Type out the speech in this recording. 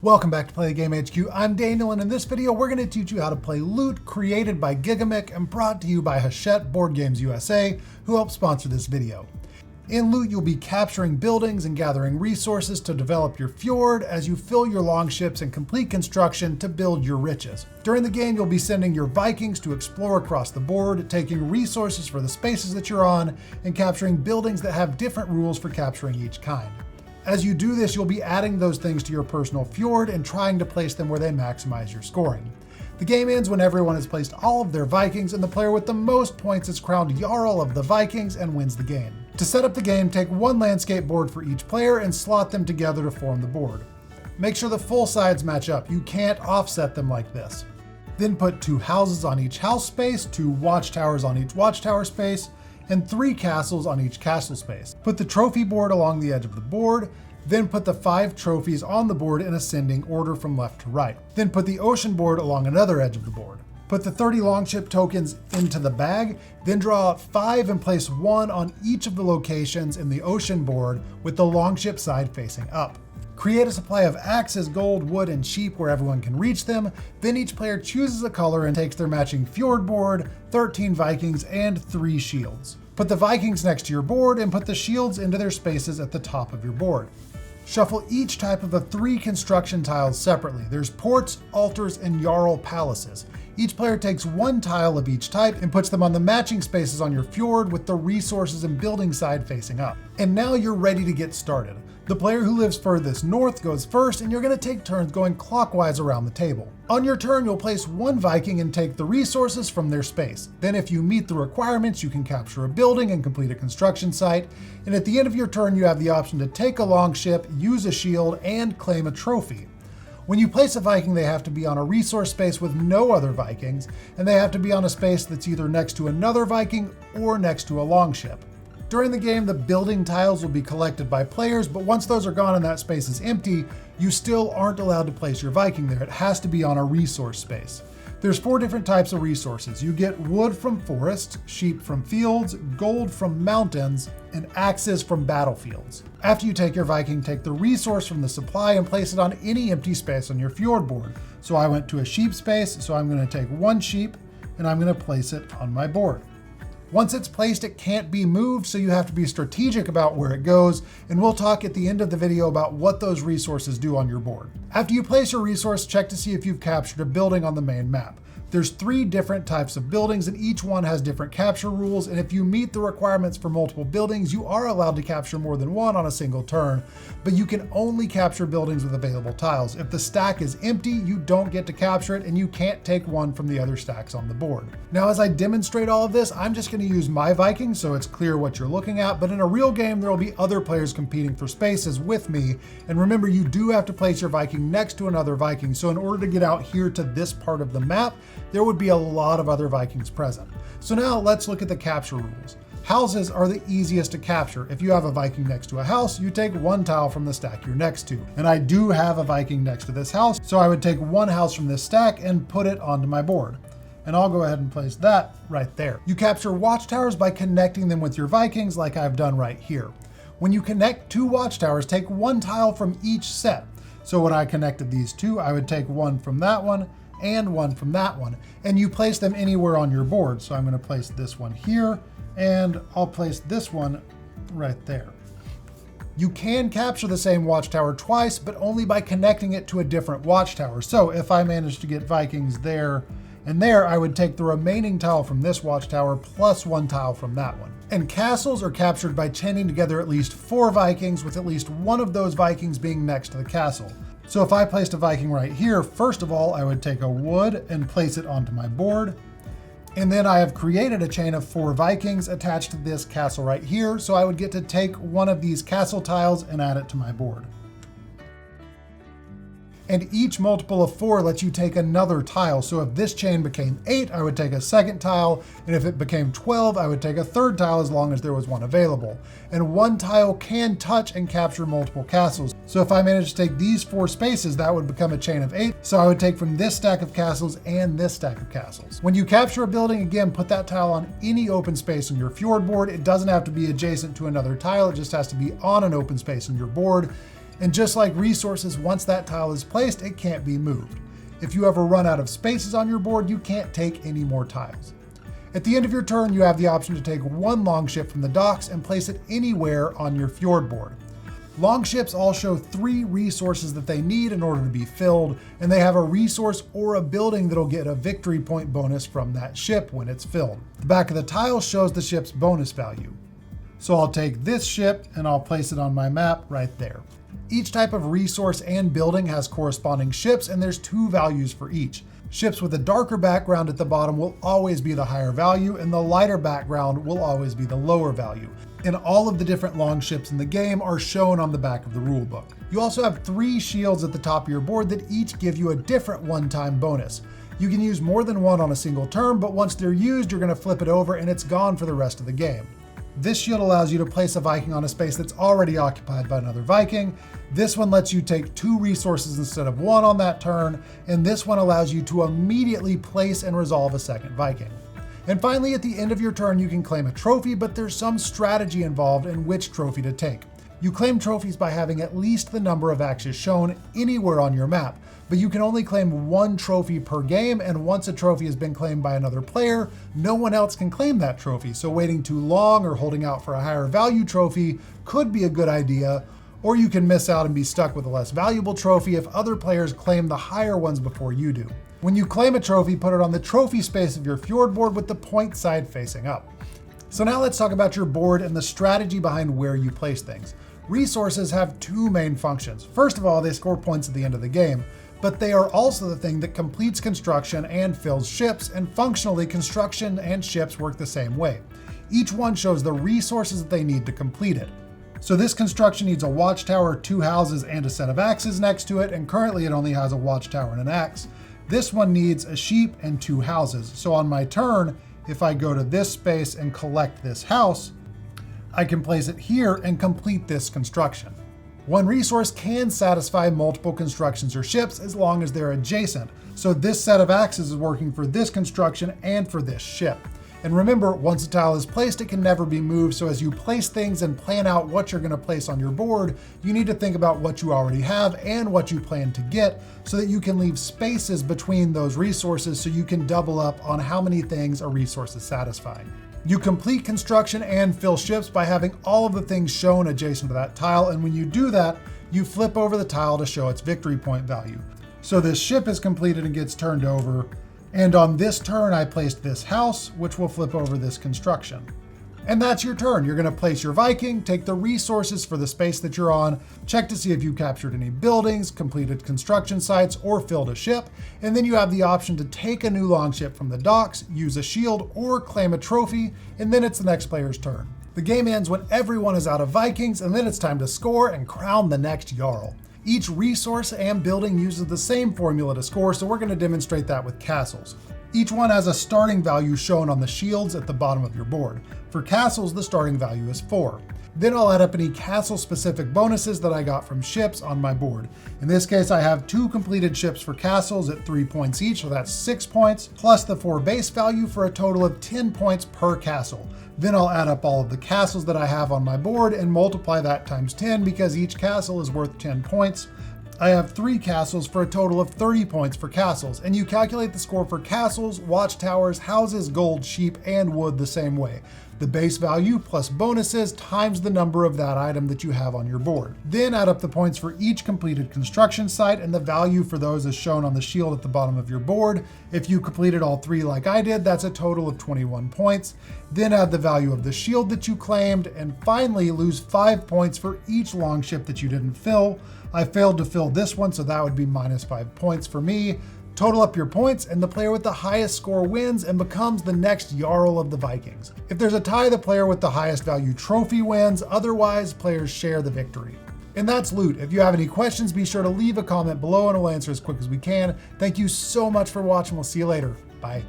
Welcome back to Play the Game HQ. I'm Daniel, and in this video we're going to teach you how to play Loot, created by Gigamic and brought to you by Hachette Board Games USA, who helped sponsor this video. In Loot, you'll be capturing buildings and gathering resources to develop your Fjord as you fill your longships and complete construction to build your riches. During the game, you'll be sending your Vikings to explore across the board, taking resources for the spaces that you're on, and capturing buildings that have different rules for capturing each kind. As you do this, you'll be adding those things to your personal Fjord and trying to place them where they maximize your scoring. The game ends when everyone has placed all of their Vikings, and the player with the most points is crowned Jarl of the Vikings and wins the game. To set up the game, take one landscape board for each player and slot them together to form the board. Make sure the full sides match up. You can't offset them like this. Then put 2 houses on each house space, 2 watchtowers on each watchtower space, and 3 castles on each castle space. Put the trophy board along the edge of the board, then put the 5 trophies on the board in ascending order from left to right. Then put the ocean board along another edge of the board. Put the 30 longship tokens into the bag, then draw out 5 and place 1 on each of the locations in the ocean board with the longship side facing up. Create a supply of axes, gold, wood, and sheep where everyone can reach them. Then each player chooses a color and takes their matching Fjord board, 13 Vikings, and 3 shields. Put the Vikings next to your board and put the shields into their spaces at the top of your board. Shuffle each type of the 3 construction tiles separately. There's ports, altars, and Jarl palaces. Each player takes 1 tile of each type and puts them on the matching spaces on your Fjord with the resources and building side facing up. And now you're ready to get started. The player who lives furthest north goes first, and you're going to take turns going clockwise around the table. On your turn, you'll place 1 Viking and take the resources from their space. Then if you meet the requirements, you can capture a building and complete a construction site. And at the end of your turn, you have the option to take a longship, use a shield, and claim a trophy. When you place a Viking, they have to be on a resource space with no other Vikings, and they have to be on a space that's either next to another Viking or next to a longship. During the game, the building tiles will be collected by players, but once those are gone and that space is empty, you still aren't allowed to place your Viking there. It has to be on a resource space. There's 4 different types of resources. You get wood from forests, sheep from fields, gold from mountains, and axes from battlefields. After you take your Viking, take the resource from the supply and place it on any empty space on your Fjord board. So I went to a sheep space, so I'm going to take 1 sheep and I'm going to place it on my board. Once it's placed, it can't be moved, so you have to be strategic about where it goes, and we'll talk at the end of the video about what those resources do on your board. After you place your resource, check to see if you've captured a building on the main map. There's 3 different types of buildings, and each one has different capture rules, and if you meet the requirements for multiple buildings, you are allowed to capture more than 1 on a single turn, but you can only capture buildings with available tiles. If the stack is empty, you don't get to capture it, and you can't take 1 from the other stacks on the board. Now, as I demonstrate all of this, I'm just going to use my Viking so it's clear what you're looking at, but in a real game, there will be other players competing for spaces with me, and remember, you do have to place your Viking next to another Viking, so in order to get out here to this part of the map, there would be a lot of other Vikings present. So now let's look at the capture rules. Houses are the easiest to capture. If you have a Viking next to a house, you take 1 tile from the stack you're next to. And I do have a Viking next to this house, so I would take 1 house from this stack and put it onto my board. And I'll go ahead and place that right there. You capture watchtowers by connecting them with your Vikings like I've done right here. When you connect 2 watchtowers, take 1 tile from each set. So when I connected these 2, I would take 1 from that one and 1 from that one, and you place them anywhere on your board. So I'm going to place this one here, and I'll place this one right there. You can capture the same watchtower twice, but only by connecting it to a different watchtower. So if I managed to get Vikings there and there, I would take the remaining tile from this watchtower plus 1 tile from that one. And castles are captured by chaining together at least 4 Vikings, with at least 1 of those Vikings being next to the castle. So if I placed a Viking right here, first of all, I would take a wood and place it onto my board. And then I have created a chain of 4 Vikings attached to this castle right here. So I would get to take 1 of these castle tiles and add it to my board. And each multiple of 4 lets you take another tile. So if this chain became 8, I would take a 2nd tile. And if it became 12, I would take a 3rd tile as long as there was 1 available. And 1 tile can touch and capture multiple castles. So if I managed to take these 4 spaces, that would become a chain of 8. So I would take from this stack of castles and this stack of castles. When you capture a building, again, put that tile on any open space on your Fjord board. It doesn't have to be adjacent to another tile. It just has to be on an open space on your board. And just like resources, once that tile is placed, it can't be moved. If you ever run out of spaces on your board, you can't take any more tiles. At the end of your turn, you have the option to take one longship from the docks and place it anywhere on your Fjord board. Longships all show 3 resources that they need in order to be filled, and they have a resource or a building that'll get a victory point bonus from that ship when it's filled. The back of the tile shows the ship's bonus value. So I'll take this ship and I'll place it on my map right there. Each type of resource and building has corresponding ships, and there's 2 values for each. Ships with a darker background at the bottom will always be the higher value, and the lighter background will always be the lower value. And all of the different longships in the game are shown on the back of the rulebook. You also have 3 shields at the top of your board that each give you a different one-time bonus. You can use more than one on a single turn, but once they're used, you're going to flip it over and it's gone for the rest of the game. This shield allows you to place a Viking on a space that's already occupied by another Viking. This one lets you take 2 resources instead of 1 on that turn, and this one allows you to immediately place and resolve a second Viking. And finally, at the end of your turn, you can claim a trophy, but there's some strategy involved in which trophy to take. You claim trophies by having at least the number of axes shown anywhere on your map, but you can only claim 1 trophy per game, and once a trophy has been claimed by another player, no one else can claim that trophy, so waiting too long or holding out for a higher value trophy could be a good idea, or you can miss out and be stuck with a less valuable trophy if other players claim the higher ones before you do. When you claim a trophy, put it on the trophy space of your Fjord board with the point side facing up. So now let's talk about your board and the strategy behind where you place things. Resources have 2 main functions. First of all, they score points at the end of the game, but they are also the thing that completes construction and fills ships, and functionally, construction and ships work the same way. Each one shows the resources that they need to complete it. So this construction needs a watchtower, 2 houses, and a set of axes next to it, and currently it only has a watchtower and an axe. This one needs a sheep and 2 houses. So on my turn, if I go to this space and collect this house, I can place it here and complete this construction. One resource can satisfy multiple constructions or ships as long as they're adjacent. So this set of axes is working for this construction and for this ship. And remember, once a tile is placed, it can never be moved. So as you place things and plan out what you're going to place on your board, you need to think about what you already have and what you plan to get so that you can leave spaces between those resources so you can double up on how many things a resource is satisfying. You complete construction and fill ships by having all of the things shown adjacent to that tile, and when you do that, you flip over the tile to show its victory point value. So this ship is completed and gets turned over, and on this turn I placed this house, which will flip over this construction. And that's your turn. You're going to place your Viking, take the resources for the space that you're on, check to see if you captured any buildings, completed construction sites, or filled a ship, and then you have the option to take a new longship from the docks, use a shield, or claim a trophy, and then it's the next player's turn. The game ends when everyone is out of Vikings, and then it's time to score and crown the next Jarl. Each resource and building uses the same formula to score, so we're going to demonstrate that with castles. Each one has a starting value shown on the shields at the bottom of your board. For castles, the starting value is 4. Then I'll add up any castle-specific bonuses that I got from ships on my board. In this case, I have 2 completed ships for castles at 3 points each, so that's 6 points, plus the 4 base value for a total of 10 points per castle. Then I'll add up all of the castles that I have on my board and multiply that times 10 because each castle is worth 10 points. I have 3 castles for a total of 30 points for castles, and you calculate the score for castles, watchtowers, houses, gold, sheep, and wood the same way. The base value plus bonuses times the number of that item that you have on your board. Then add up the points for each completed construction site, and the value for those is shown on the shield at the bottom of your board. If you completed all 3 like I did, that's a total of 21 points. Then add the value of the shield that you claimed, and finally lose 5 points for each longship that you didn't fill. I failed to fill this one, so that would be minus 5 points for me. Total up your points, and the player with the highest score wins and becomes the next Jarl of the Vikings. If there's a tie, the player with the highest value trophy wins. Otherwise, players share the victory. And that's Loot. If you have any questions, be sure to leave a comment below and we'll answer as quick as we can. Thank you so much for watching. We'll see you later. Bye.